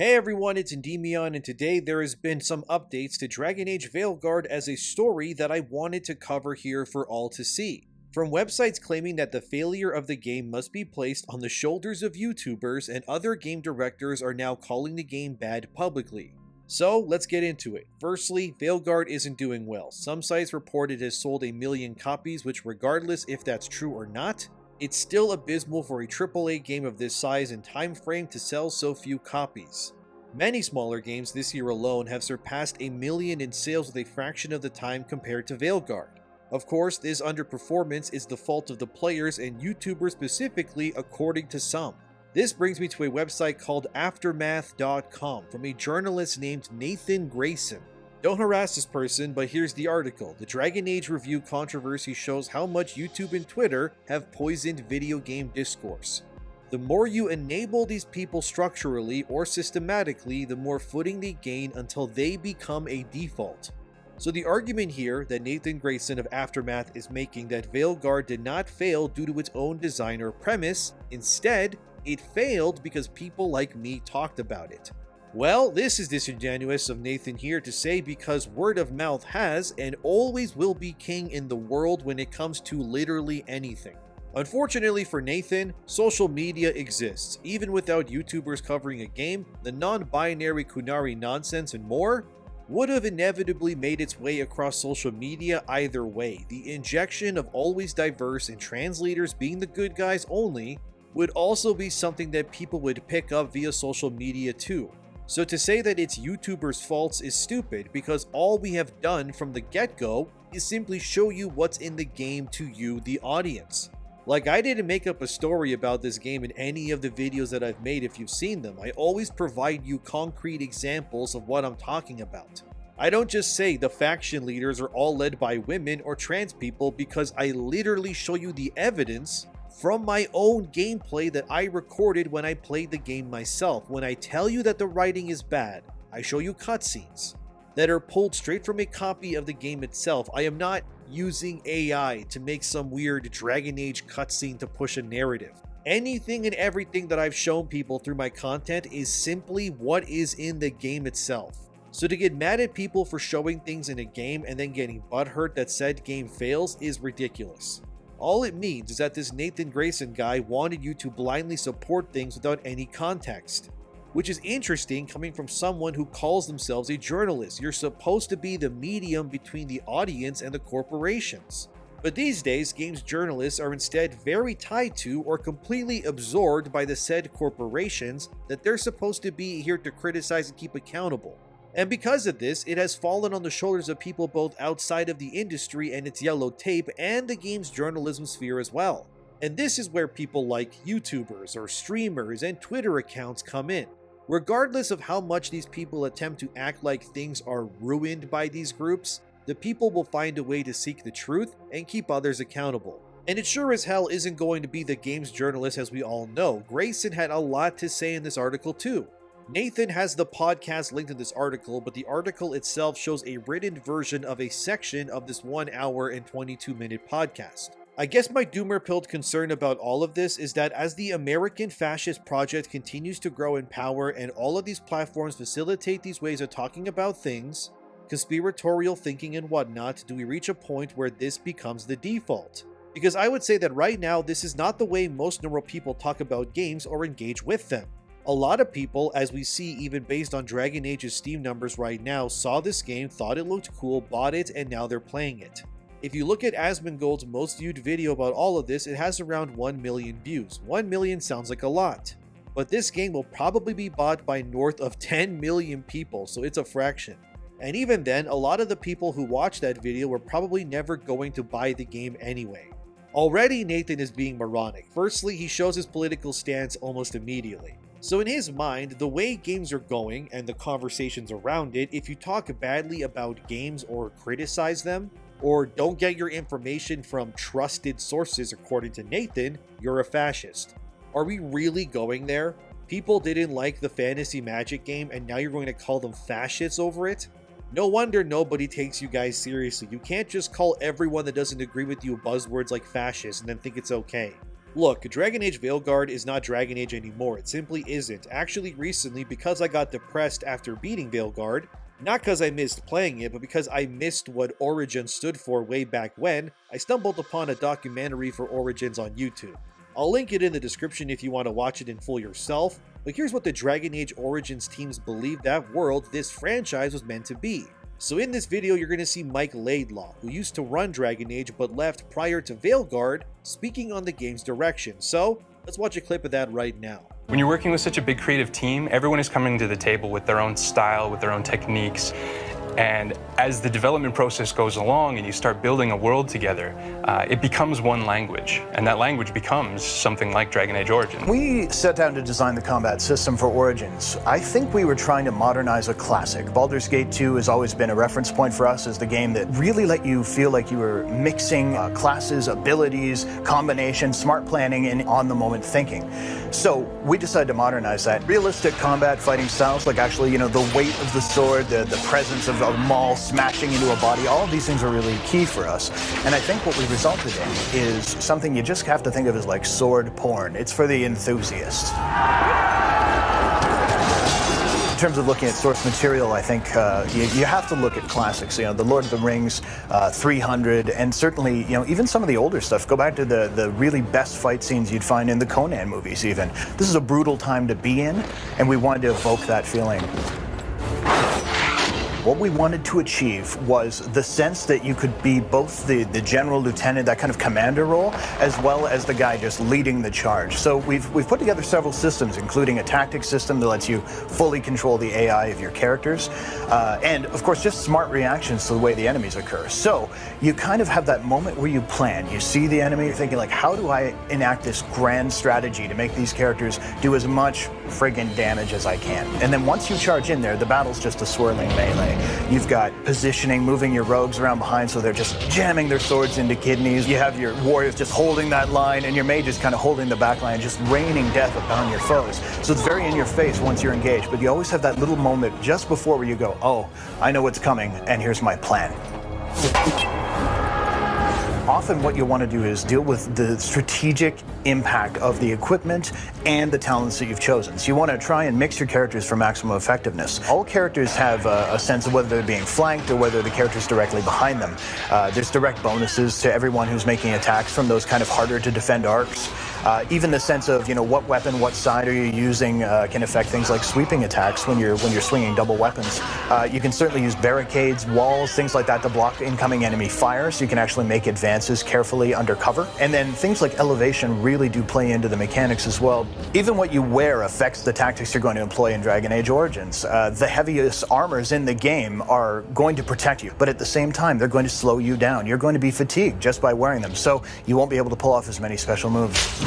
Hey everyone, it's ENDYMION, and today there has been some updates to Dragon Age Veilguard as a story that I wanted to cover here for all to see. From websites claiming that the failure of the game must be placed on the shoulders of YouTubers, and other game directors are now calling the game bad publicly. So let's get into it. Firstly, Veilguard isn't doing well. Some sites report it has sold 1 million copies, which regardless if that's true or not, it's still abysmal for a AAA game of this size and time frame to sell so few copies. Many smaller games this year alone have surpassed 1 million in sales with a fraction of the time compared to Veilguard. Of course, this underperformance is the fault of the players and YouTubers specifically, according to some. This brings me to a website called Aftermath.com from a journalist named Nathan Grayson. Don't harass this person, but here's the article. The Dragon Age review controversy shows how much YouTube and Twitter have poisoned video game discourse. The more you enable these people structurally or systematically, the more footing they gain until they become a default. So the argument here that Nathan Grayson of Aftermath is making that Veilguard did not fail due to its own design or premise, instead, it failed because people like me talked about it. Well, this is disingenuous of Nathan here to say because word of mouth has and always will be king in the world when it comes to literally anything. Unfortunately for Nathan, social media exists. Even without YouTubers covering a game, the non-binary Kunari nonsense and more would have inevitably made its way across social media either way. The injection of always diverse and trans leaders being the good guys only would also be something that people would pick up via social media too. So to say that it's YouTubers' faults is stupid because all we have done from the get-go is simply show you what's in the game to you, the audience. Like, I didn't make up a story about this game in any of the videos that I've made if you've seen them. I always provide you concrete examples of what I'm talking about. I don't just say the faction leaders are all led by women or trans people because I literally show you the evidence from my own gameplay that I recorded when I played the game myself. When I tell you that the writing is bad, I show you cutscenes that are pulled straight from a copy of the game itself. I am not using AI to make some weird Dragon Age cutscene to push a narrative. Anything and everything that I've shown people through my content is simply what is in the game itself. So to get mad at people for showing things in a game and then getting butthurt that said game fails is ridiculous. All it means is that this Nathan Grayson guy wanted you to blindly support things without any context. Which is interesting coming from someone who calls themselves a journalist. You're supposed to be the medium between the audience and the corporations. But these days, games journalists are instead very tied to or completely absorbed by the said corporations that they're supposed to be here to criticize and keep accountable. And because of this, it has fallen on the shoulders of people both outside of the industry and its yellow tape and the game's journalism sphere as well. And this is where people like YouTubers or streamers and Twitter accounts come in. Regardless of how much these people attempt to act like things are ruined by these groups, the people will find a way to seek the truth and keep others accountable. And it sure as hell isn't going to be the game's journalist, as we all know. Grayson had a lot to say in this article too. Nathan has the podcast linked in this article, but the article itself shows a written version of a section of this 1 hour and 22-minute podcast. I guess my doomer-pilled concern about all of this is that as the American fascist project continues to grow in power and all of these platforms facilitate these ways of talking about things, conspiratorial thinking and whatnot, do we reach a point where this becomes the default? Because I would say that right now this is not the way most normal people talk about games or engage with them. A lot of people, as we see even based on Dragon Age's Steam numbers right now, saw this game, thought it looked cool, bought it, and now they're playing it. If you look at Asmongold's most viewed video about all of this, it has around 1 million views. 1 million sounds like a lot. But this game will probably be bought by north of 10 million people, so it's a fraction. And even then, a lot of the people who watched that video were probably never going to buy the game anyway. Already Nathan is being moronic. Firstly, he shows his political stance almost immediately. So in his mind, the way games are going and the conversations around it, if you talk badly about games or criticize them, or don't get your information from trusted sources according to Nathan, you're a fascist. Are we really going there? People didn't like the fantasy magic game and now you're going to call them fascists over it? No wonder nobody takes you guys seriously. You can't just call everyone that doesn't agree with you buzzwords like fascist and then think it's okay. Look, Dragon Age Veilguard is not Dragon Age anymore, it simply isn't. Actually, recently, because I got depressed after beating Veilguard, not because I missed playing it, but because I missed what Origins stood for way back when, I stumbled upon a documentary for Origins on YouTube. I'll link it in the description if you want to watch it in full yourself, but here's what the Dragon Age Origins teams believed that world, this franchise, was meant to be. So in this video, you're going to see Mike Laidlaw, who used to run Dragon Age but left prior to Veilguard, speaking on the game's direction. So let's watch a clip of that right now. When you're working with such a big creative team, everyone is coming to the table with their own style, with their own techniques. And as the development process goes along and you start building a world together, it becomes one language. And that language becomes something like Dragon Age Origins. We set down to design the combat system for Origins. I think we were trying to modernize a classic. Baldur's Gate 2 has always been a reference point for us as the game that really let you feel like you were mixing classes, abilities, combinations, smart planning, and on-the-moment thinking. So we decided to modernize that. Realistic combat fighting styles, like actually, the weight of the sword, the presence of a maul smashing into a body, all of these things are really key for us. And I think what we resulted in is something you just have to think of as like sword porn. It's for the enthusiast. In terms of looking at source material, I think you have to look at classics. The Lord of the Rings, 300, and certainly, even some of the older stuff. Go back to the really best fight scenes you'd find in the Conan movies even. This is a brutal time to be in, and we wanted to evoke that feeling. What we wanted to achieve was the sense that you could be both the general, lieutenant, that kind of commander role, as well as the guy just leading the charge. So we've put together several systems, including a tactics system that lets you fully control the AI of your characters, and of course just smart reactions to the way the enemies occur. So you kind of have that moment where you plan. You see the enemy, you're thinking like, how do I enact this grand strategy to make these characters do as much friggin' damage as I can? And then once you charge in there, the battle's just a swirling melee. You've got positioning, moving your rogues around behind so they're just jamming their swords into kidneys. You have your warriors just holding that line, and your mages kind of holding the back line, just raining death upon your foes. So it's very in your face once you're engaged, but you always have that little moment just before where you go, oh, I know what's coming, and here's my plan. Often what you want to do is deal with the strategic impact of the equipment and the talents that you've chosen. So you want to try and mix your characters for maximum effectiveness. All characters have a sense of whether they're being flanked or whether the character's directly behind them. There's direct bonuses to everyone who's making attacks from those kind of harder to defend arcs. Even the sense of, what weapon, what side are you using can affect things like sweeping attacks when you're swinging double weapons. You can certainly use barricades, walls, things like that to block incoming enemy fire, so you can actually make advances carefully under cover. And then things like elevation really do play into the mechanics as well. Even what you wear affects the tactics you're going to employ in Dragon Age Origins. The heaviest armors in the game are going to protect you, but at the same time, they're going to slow you down. You're going to be fatigued just by wearing them, so you won't be able to pull off as many special moves.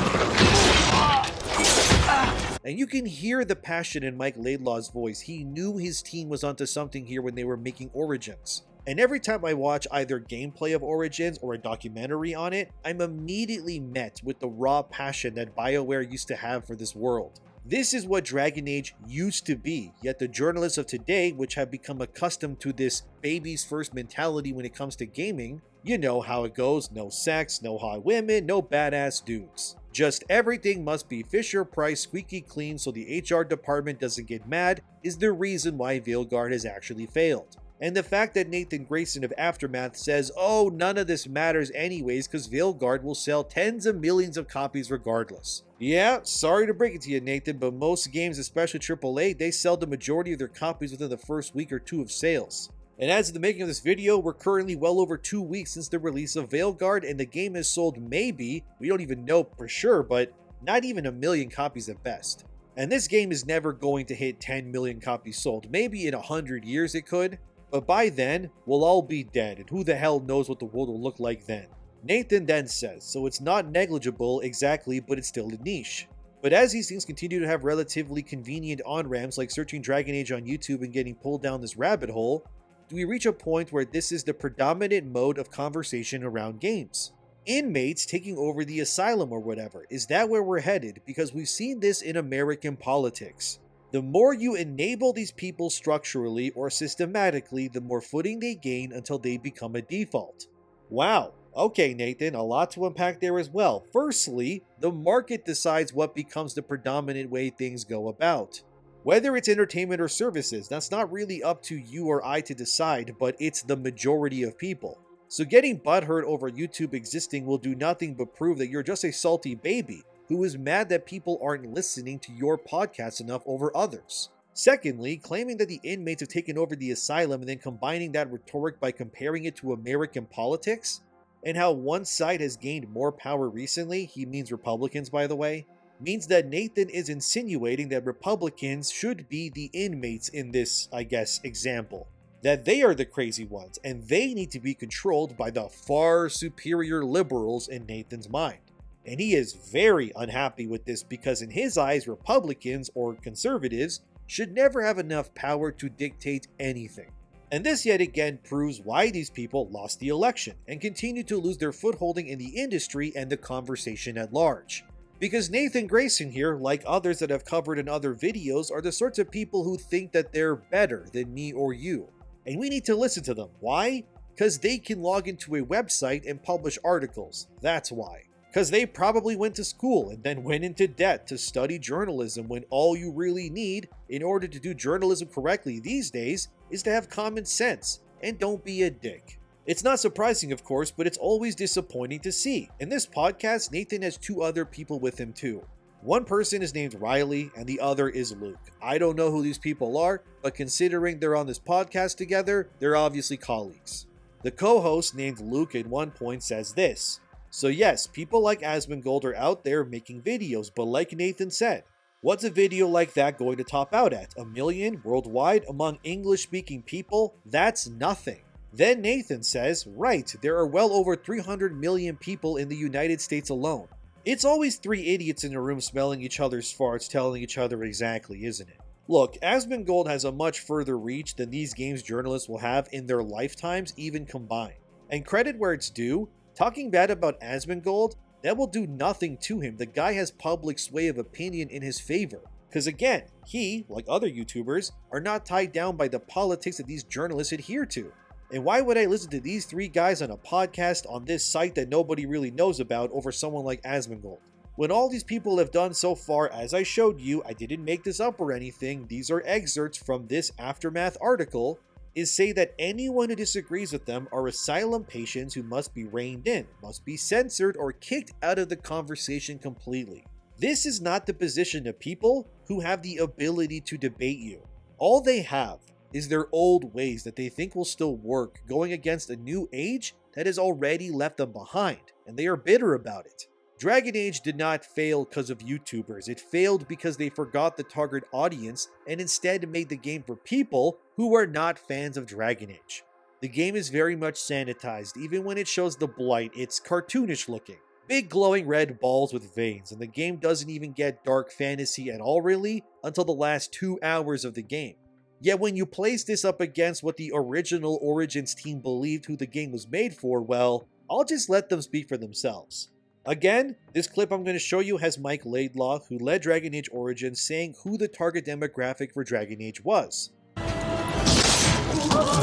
And you can hear the passion in Mike Laidlaw's voice. He knew his team was onto something here when they were making Origins. And every time I watch either gameplay of Origins or a documentary on it, I'm immediately met with the raw passion that BioWare used to have for this world. This is what Dragon Age used to be, yet the journalists of today, which have become accustomed to this baby's first mentality when it comes to gaming, you know how it goes, no sex, no hot women, no badass dudes. Just everything must be Fisher-Price squeaky clean so the HR department doesn't get mad is the reason why Veilguard has actually failed. And the fact that Nathan Grayson of Aftermath says, oh, none of this matters anyways because Veilguard will sell tens of millions of copies regardless. Yeah, sorry to break it to you, Nathan, but most games, especially AAA, they sell the majority of their copies within the first week or two of sales. And as of the making of this video, we're currently well over 2 weeks since the release of Veilguard, and the game has sold maybe, we don't even know for sure, but not even 1 million copies at best. And this game is never going to hit 10 million copies sold. Maybe in 100 years it could, but by then, we'll all be dead, and who the hell knows what the world will look like then. Nathan then says, so it's not negligible exactly, but it's still a niche. But as these things continue to have relatively convenient on-ramps like searching Dragon Age on YouTube and getting pulled down this rabbit hole, do we reach a point where this is the predominant mode of conversation around games? Inmates taking over the asylum or whatever, is that where we're headed? Because we've seen this in American politics. The more you enable these people structurally or systematically, the more footing they gain until they become a default. Wow, Okay, Nathan, a lot to unpack there as well. Firstly, the market decides what becomes the predominant way things go about. Whether it's entertainment or services, that's not really up to you or I to decide, but it's the majority of people. So getting butthurt over YouTube existing will do nothing but prove that you're just a salty baby who is mad that people aren't listening to your podcast enough over others. Secondly, claiming that the inmates have taken over the asylum and then combining that rhetoric by comparing it to American politics, and how one side has gained more power recently, he means Republicans by the way, means that Nathan is insinuating that Republicans should be the inmates in this, I guess, example. That they are the crazy ones, and they need to be controlled by the far superior liberals in Nathan's mind. And he is very unhappy with this because in his eyes, Republicans, or conservatives, should never have enough power to dictate anything. And this yet again proves why these people lost the election and continue to lose their footholding in the industry and the conversation at large. Because Nathan Grayson here, like others that I've covered in other videos, are the sorts of people who think that they're better than me or you. And we need to listen to them. Why? Because they can log into a website and publish articles. That's why. Because they probably went to school and then went into debt to study journalism when all you really need in order to do journalism correctly these days is to have common sense and don't be a dick. It's not surprising, of course, but it's always disappointing to see. In this podcast, Nathan has two other people with him too. One person is named Riley and the other is Luke. I don't know who these people are, but considering they're on this podcast together, they're obviously colleagues. The co-host named Luke at one point says this: "So yes, people like Asmongold are out there making videos, but like Nathan said, what's a video like that going to top out at? 1 million worldwide among English-speaking people? That's nothing." Then Nathan says, right, there are well over 300 million people in the United States alone. It's always three idiots in a room smelling each other's farts telling each other exactly, isn't it? Look, Asmongold has a much further reach than these games journalists will have in their lifetimes even combined. And credit where it's due, talking bad about Asmongold, that will do nothing to him. The guy has public sway of opinion in his favor. Because again, he, like other YouTubers, are not tied down by the politics that these journalists adhere to. And why would I listen to these three guys on a podcast on this site that nobody really knows about over someone like Asmongold? When all these people have done so far, as I showed you, I didn't make this up or anything, these are excerpts from this Aftermath article, is say that anyone who disagrees with them are asylum patients who must be reined in, must be censored or kicked out of the conversation completely. This is not the position of people who have the ability to debate you. All they have is their old ways that they think will still work, going against a new age that has already left them behind, and they are bitter about it. Dragon Age did not fail because of YouTubers, it failed because they forgot the target audience and instead made the game for people who are not fans of Dragon Age. The game is very much sanitized, even when it shows the blight, it's cartoonish looking. Big glowing red balls with veins, and the game doesn't even get dark fantasy at all really until the last 2 hours of the game. Yet when you place this up against what the original Origins team believed who the game was made for, well, I'll just let them speak for themselves. Again, this clip I'm going to show you has Mike Laidlaw, who led Dragon Age Origins, saying who the target demographic for Dragon Age was.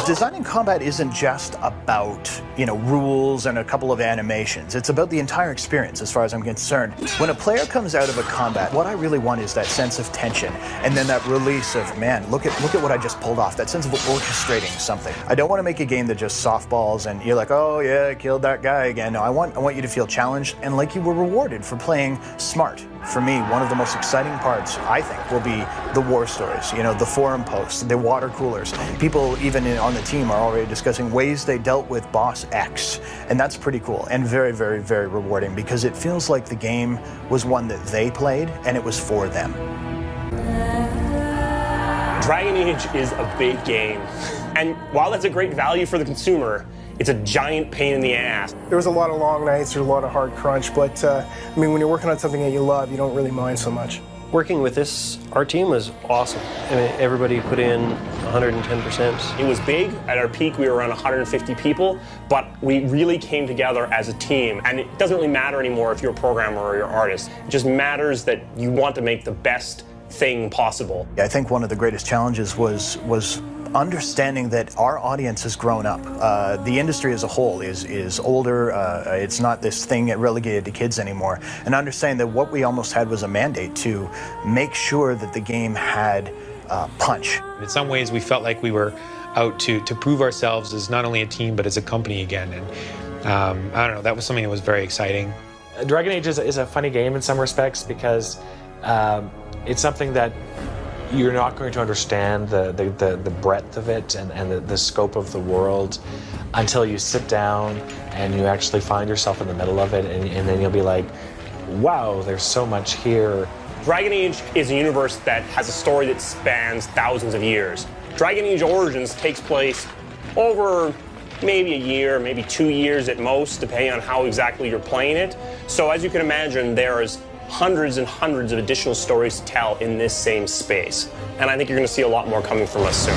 Designing combat isn't just about, rules and a couple of animations. It's about the entire experience as far as I'm concerned. When a player comes out of a combat, what I really want is that sense of tension and then that release of, man, look at what I just pulled off, that sense of orchestrating something. I don't want to make a game that just softballs and you're like, oh yeah, I killed that guy again. No, I want you to feel challenged and like you were rewarded for playing smart. For me, one of the most exciting parts, I think, will be the war stories, the forum posts, the water coolers. People even on the team are already discussing ways they dealt with Boss X, and that's pretty cool and very, very, very rewarding because it feels like the game was one that they played and it was for them. Dragon Age is a big game, and while that's a great value for the consumer, it's a giant pain in the ass. There was a lot of long nights, there was a lot of hard crunch, but when you're working on something that you love, you don't really mind so much. Working with our team was awesome. Everybody put in 110%. It was big. At our peak, we were around 150 people, but we really came together as a team. And it doesn't really matter anymore if you're a programmer or you're an artist. It just matters that you want to make the best thing possible. I think one of the greatest challenges was understanding that our audience has grown up. The industry as a whole is older. It's not this thing relegated to kids anymore. And understanding that what we almost had was a mandate to make sure that the game had punch. In some ways, we felt like we were out to prove ourselves as not only a team, but as a company again. And I don't know, that was something that was very exciting. Dragon Age is a funny game in some respects because it's something that you're not going to understand the breadth of it and the scope of the world until you sit down and you actually find yourself in the middle of it, and then you'll be like, wow, there's so much here. Dragon Age is a universe that has a story that spans thousands of years. Dragon Age Origins takes place over maybe a year, maybe 2 years at most, depending on how exactly you're playing it. So as you can imagine, there's hundreds and hundreds of additional stories to tell in this same space. And I think you're going to see a lot more coming from us soon.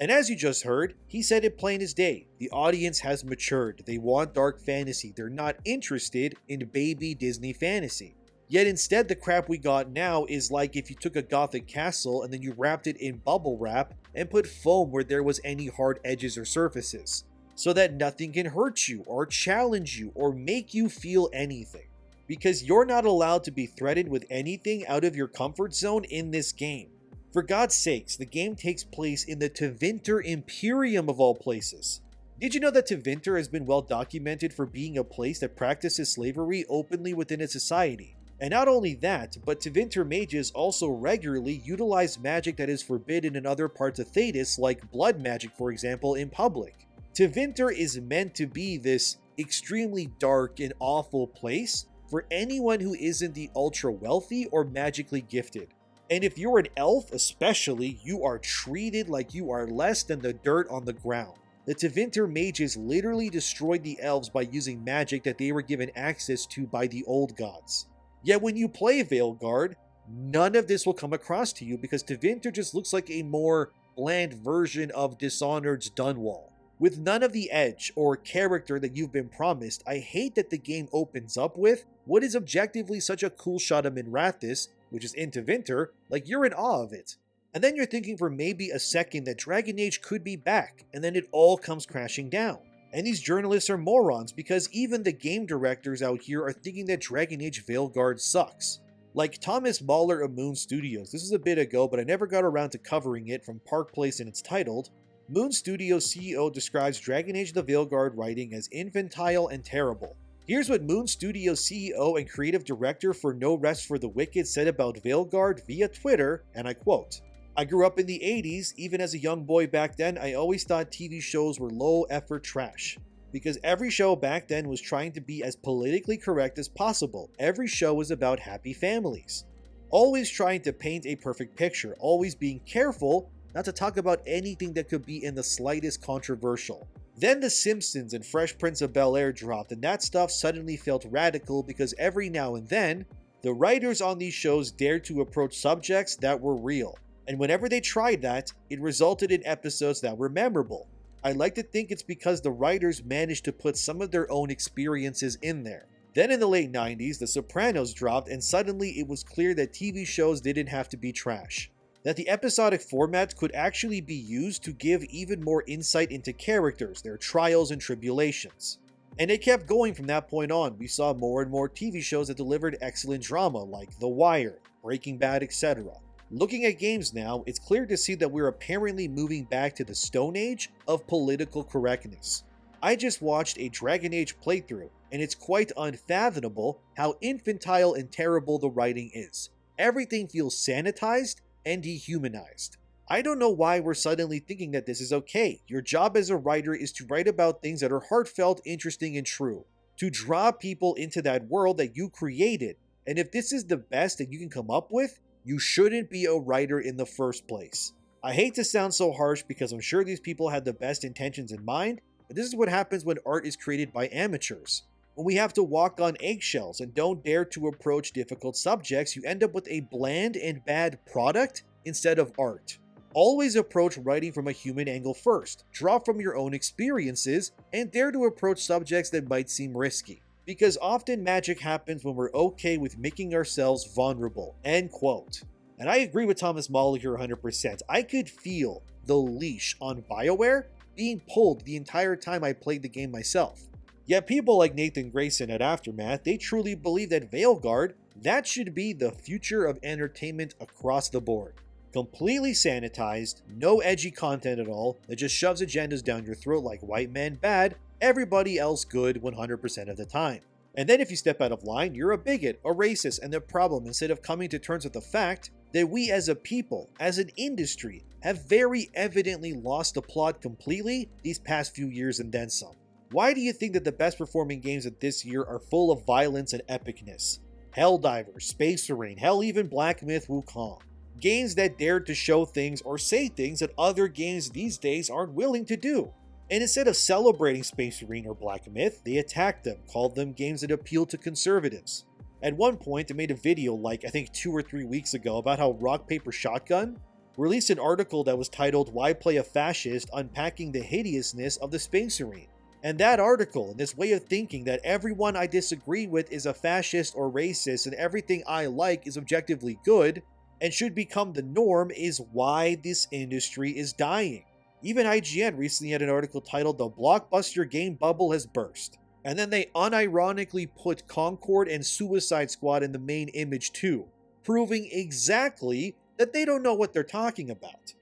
And as you just heard, he said it plain as day. The audience has matured. They want dark fantasy. They're not interested in baby Disney fantasy. Yet instead, the crap we got now is like if you took a gothic castle and then you wrapped it in bubble wrap and put foam where there was any hard edges or surfaces, so that nothing can hurt you or challenge you or make you feel anything. Because you're not allowed to be threatened with anything out of your comfort zone in this game. For God's sakes, the game takes place in the Tevinter Imperium of all places. Did you know that Tevinter has been well documented for being a place that practices slavery openly within its society? And not only that, but Tevinter mages also regularly utilize magic that is forbidden in other parts of Thedas, like blood magic for example, in public. Tevinter is meant to be this extremely dark and awful place for anyone who isn't the ultra wealthy or magically gifted. And if you're an elf especially, you are treated like you are less than the dirt on the ground. The Tevinter mages literally destroyed the elves by using magic that they were given access to by the old gods. Yet when you play Veilguard, none of this will come across to you because Tevinter just looks like a more bland version of Dishonored's Dunwall. With none of the edge or character that you've been promised, I hate that the game opens up with what is objectively such a cool shot of Minrathous, which is in Tevinter, like you're in awe of it. And then you're thinking for maybe a second that Dragon Age could be back, and then it all comes crashing down. And these journalists are morons because even the game directors out here are thinking that Dragon Age Veilguard sucks. Like Thomas Mahler of Moon Studios, this is a bit ago but I never got around to covering it from Park Place and it's titled, Moon Studios CEO describes Dragon Age the Veilguard writing as infantile and terrible. Here's what Moon Studios CEO and creative director for No Rest for the Wicked said about Veilguard via Twitter, and I quote, I grew up in the 80s, even as a young boy back then, I always thought TV shows were low-effort trash. Because every show back then was trying to be as politically correct as possible. Every show was about happy families. Always trying to paint a perfect picture, always being careful not to talk about anything that could be in the slightest controversial. Then The Simpsons and Fresh Prince of Bel-Air dropped, and that stuff suddenly felt radical because every now and then, the writers on these shows dared to approach subjects that were real. And whenever they tried that, it resulted in episodes that were memorable. I like to think it's because the writers managed to put some of their own experiences in there. Then in the late 90s, The Sopranos dropped and suddenly it was clear that TV shows didn't have to be trash. That the episodic format could actually be used to give even more insight into characters, their trials and tribulations. And it kept going from that point on. We saw more and more TV shows that delivered excellent drama like The Wire, Breaking Bad, etc. Looking at games now, it's clear to see that we're apparently moving back to the Stone Age of political correctness. I just watched a Dragon Age playthrough, and it's quite unfathomable how infantile and terrible the writing is. Everything feels sanitized and dehumanized. I don't know why we're suddenly thinking that this is okay. Your job as a writer is to write about things that are heartfelt, interesting, and true. To draw people into that world that you created. And if this is the best that you can come up with, you shouldn't be a writer in the first place. I hate to sound so harsh because I'm sure these people had the best intentions in mind, but this is what happens when art is created by amateurs. When we have to walk on eggshells and don't dare to approach difficult subjects, you end up with a bland and bad product instead of art. Always approach writing from a human angle first, draw from your own experiences, and dare to approach subjects that might seem risky. Because often magic happens when we're okay with making ourselves vulnerable. End quote. And I agree with Thomas Mahler here 100%. I could feel the leash on BioWare being pulled the entire time I played the game myself. Yet people like Nathan Grayson at Aftermath, they truly believe that Veilguard, that should be the future of entertainment across the board. Completely sanitized, no edgy content at all, that just shoves agendas down your throat like white men bad, everybody else good 100% of the time. And then if you step out of line, you're a bigot, a racist, and the problem, instead of coming to terms with the fact that we as a people, as an industry, have very evidently lost the plot completely these past few years and then some. Why do you think that the best performing games of this year are full of violence and epicness? Helldivers, Space Marine, hell even Black Myth Wukong. Games that dared to show things or say things that other games these days aren't willing to do. And instead of celebrating Space Marine or Black Myth, they attacked them, called them games that appeal to conservatives. At one point, they made a video like I think 2 or 3 weeks ago about how Rock Paper Shotgun released an article that was titled "Why Play a Fascist? Unpacking the Hideousness of the Space Marine." And that article, and this way of thinking that everyone I disagree with is a fascist or racist and everything I like is objectively good and should become the norm, is why this industry is dying. Even IGN recently had an article titled "The Blockbuster Game Bubble Has Burst." And then they unironically put Concord and Suicide Squad in the main image too, proving exactly that they don't know what they're talking about.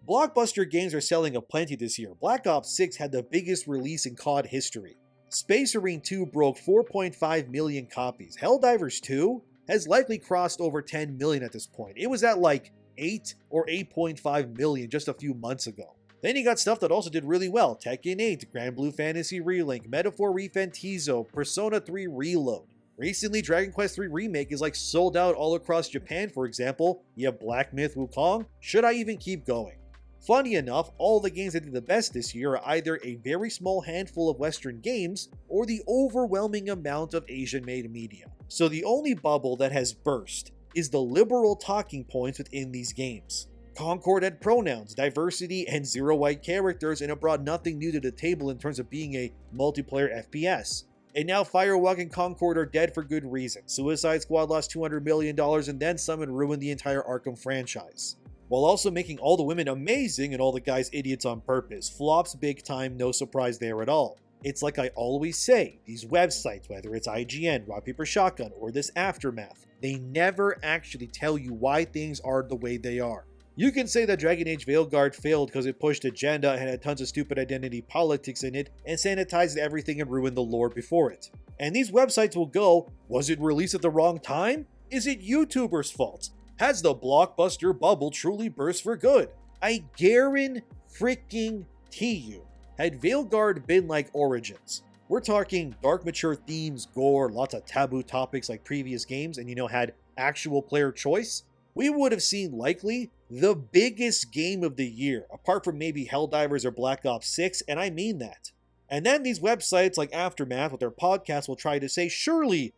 Blockbuster games are selling aplenty this year. Black Ops 6 had the biggest release in COD history. Space Marine 2 broke 4.5 million copies. Helldivers 2 has likely crossed over 10 million at this point. It was at like 8 or 8.5 million just a few months ago. Then you got stuff that also did really well. Tekken 8, Grand Blue Fantasy Relink, Metaphor Refentizo, Persona 3 Reload. Recently, Dragon Quest 3 Remake is like sold out all across Japan, for example. You have Black Myth Wukong. Should I even keep going? Funny enough, all the games that did the best this year are either a very small handful of Western games or the overwhelming amount of Asian-made media. So the only bubble that has burst is the liberal talking points within these games. Concord had pronouns, diversity, and zero white characters, and it brought nothing new to the table in terms of being a multiplayer FPS. And now Firewalk and Concord are dead for good reason. Suicide Squad lost $200 million and then some and ruined the entire Arkham franchise, while also making all the women amazing and all the guys idiots on purpose. Flops big time, no surprise there at all. It's like I always say, these websites, whether it's IGN, Rock Paper Shotgun, or this Aftermath, they never actually tell you why things are the way they are. You can say that Dragon Age Veilguard failed because it pushed agenda and had tons of stupid identity politics in it and sanitized everything and ruined the lore before it. And these websites will go, was it released at the wrong time? Is it YouTubers' fault? Has the blockbuster bubble truly burst for good? I guarantee you, had Veilguard been like Origins, we're talking dark mature themes, gore, lots of taboo topics like previous games, and had actual player choice, we would have seen likely the biggest game of the year, apart from maybe Helldivers or Black Ops 6, and I mean that. And then these websites like Aftermath with their podcasts will try to say, surely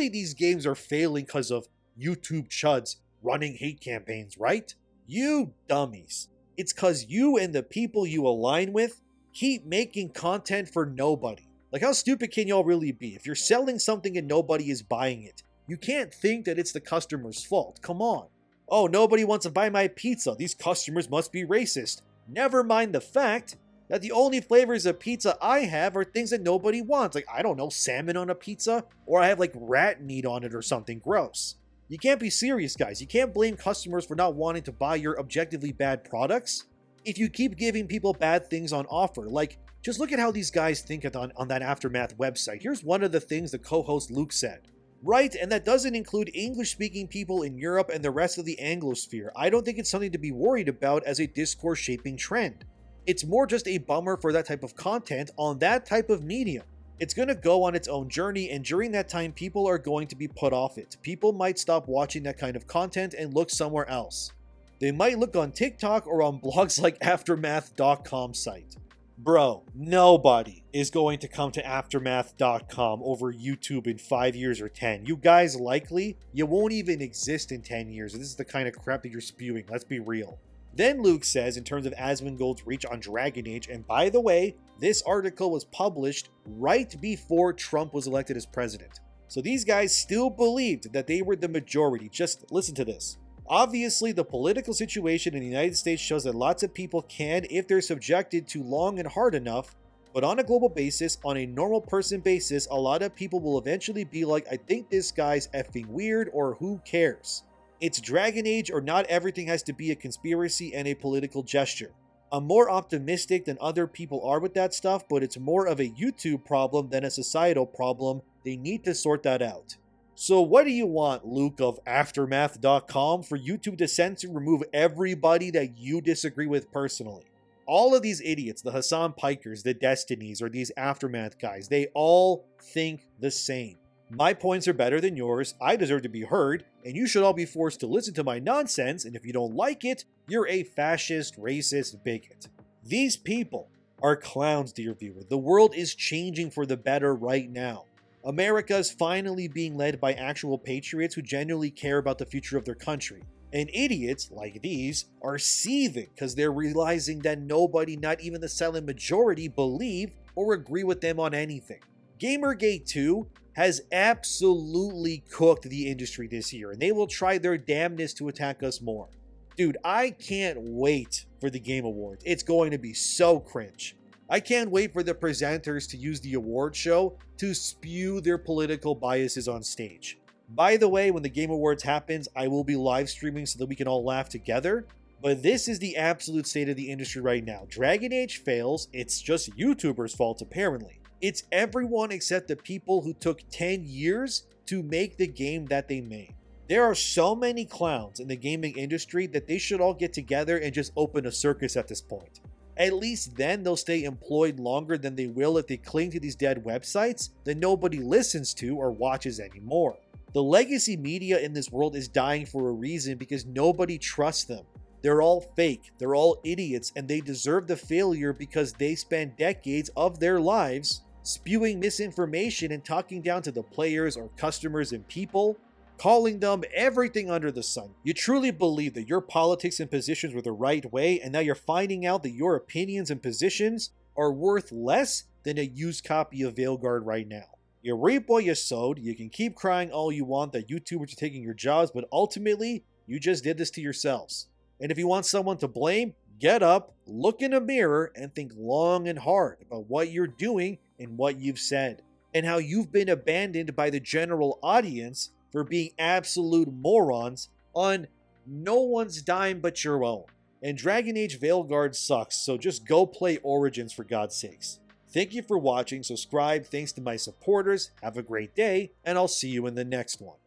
these games are failing because of YouTube chuds running hate campaigns, right? You dummies. It's because you and the people you align with keep making content for nobody. Like, how stupid can y'all really be? If you're selling something and nobody is buying it, you can't think that it's the customer's fault. Come on. Oh, nobody wants to buy my pizza. These customers must be racist. Never mind the fact that the only flavors of pizza I have are things that nobody wants. Like, I don't know, salmon on a pizza, or I have like rat meat on it or something gross. You can't be serious, guys. You can't blame customers for not wanting to buy your objectively bad products if you keep giving people bad things on offer. Like, just look at how these guys think on that Aftermath website. Here's one of the things the co-host Luke said. Right, and that doesn't include English-speaking people in Europe and the rest of the Anglosphere. I don't think it's something to be worried about as a discourse-shaping trend. It's more just a bummer for that type of content on that type of medium. It's going to go on its own journey, and during that time, people are going to be put off it. People might stop watching that kind of content and look somewhere else. They might look on TikTok or on blogs like Aftermath.com site. Bro, nobody is going to come to Aftermath.com over YouTube in 5 years or 10. You guys likely, you won't even exist in 10 years. This is the kind of crap that you're spewing. Let's be real. Then Luke says, in terms of Asmongold's reach on Dragon Age, and by the way, this article was published right before Trump was elected as president. So these guys still believed that they were the majority. Just listen to this. Obviously, the political situation in the United States shows that lots of people can if they're subjected to long and hard enough, but on a global basis, on a normal person basis, a lot of people will eventually be like, I think this guy's effing weird, or who cares? It's Dragon Age, or not everything has to be a conspiracy and a political gesture. I'm more optimistic than other people are with that stuff, but it's more of a YouTube problem than a societal problem. They need to sort that out. So what do you want, Luke of Aftermath.com, for YouTube to censor and remove everybody that you disagree with personally? All of these idiots, the Hassan Pikers, the Destinies, or these Aftermath guys, they all think the same. My points are better than yours, I deserve to be heard, and you should all be forced to listen to my nonsense, and if you don't like it, you're a fascist, racist bigot. These people are clowns, dear viewer. The world is changing for the better right now. America is finally being led by actual patriots who genuinely care about the future of their country. And idiots like these are seething because they're realizing that nobody, not even the silent majority, believe or agree with them on anything. Gamergate 2 has absolutely cooked the industry this year, and they will try their damnedest to attack us more. Dude, I can't wait for the Game Awards. It's going to be so cringe. I can't wait for the presenters to use the award show to spew their political biases on stage. By the way, when the Game Awards happens, I will be live streaming so that we can all laugh together. But this is the absolute state of the industry right now. Dragon Age fails, it's just YouTubers' fault apparently. It's everyone except the people who took 10 years to make the game that they made. There are so many clowns in the gaming industry that they should all get together and just open a circus at this point. At least then they'll stay employed longer than they will if they cling to these dead websites that nobody listens to or watches anymore. The legacy media in this world is dying for a reason because nobody trusts them. They're all fake, they're all idiots, and they deserve the failure because they spent decades of their lives spewing misinformation and talking down to the players or customers and people, calling them everything under the sun. You truly believe that your politics and positions were the right way, and now you're finding out that your opinions and positions are worth less than a used copy of Veilguard right now. You reap what you sowed. You can keep crying all you want that YouTubers are taking your jobs, but ultimately, you just did this to yourselves. And if you want someone to blame, get up, look in a mirror, and think long and hard about what you're doing and what you've said, and how you've been abandoned by the general audience for being absolute morons on no one's dime but your own. And Dragon Age Veilguard sucks, so just go play Origins for God's sakes. Thank you for watching, subscribe, thanks to my supporters, have a great day, and I'll see you in the next one.